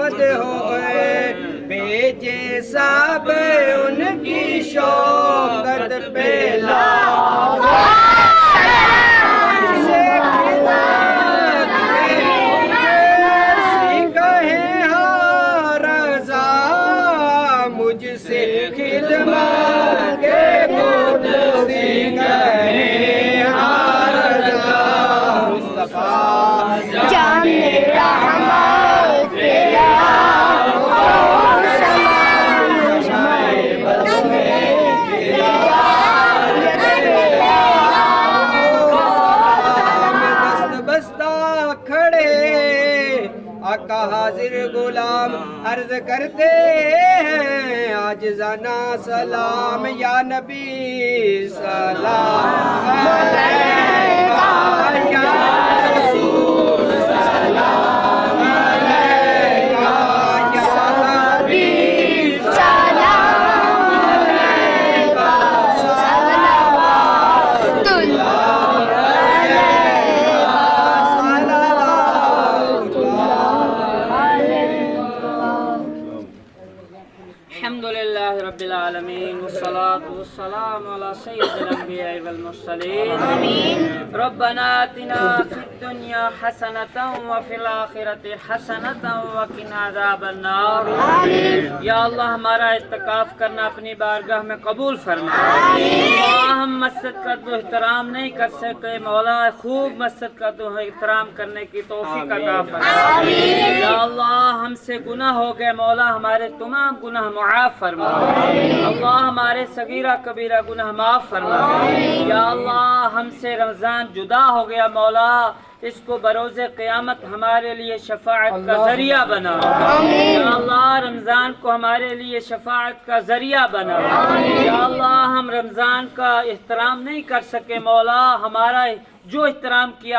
आमद होए, भेजे सब उनकी शौकत पे मुझसे खिदमत के गुण कहे मुस्तफा जाने रहमत तेरा बस्ता खड़े आका हाजिर गुलाम अर्ज करते हैं आज जाना सलाम या नबी सलाम अलैका या रसूल सलाम अलैका या हबीब सलाम अलैका अल्हम्दुलिल्लाह रब्बिल आलमीन वस्सलातु वस्सलामु अला सय्यिदिल अंबिया वल मुरसलीन आमीन। रब्बना आतिना फिद दुनिया हसनतन व फिल आखिरति हसनतन व किना अज़ाबन नार आमीन। या अल्लाह हमारा इत्तिकाफ करना अपनी बारगाह में कबूल फरमा। आमीन। हम मस्जिद का तो एहतराम नहीं कर सके, मौला खूब मस्जिद का तो एहतराम करने की तौफीक अता फरमा। आमीन। या अल्लाह हमसे गुनाह हो गए, मौला हमारे तमाम गुनाह मुआफ फरमा। अल्लाह हमारे सगीरा कबीरा गुनाह माफ फरमा। या अल्लाह हमसे रमजान जुदा हो गया, मौला इसको बरोज़े क़यामत हमारे लिए शफाअत का जरिया बना। या अल्लाह रमजान को हमारे लिए शफाअत का जरिया बना। या अल्लाह हम रमजान का एहतराम नहीं कर सके, मौला हमारा जो एहतराम किया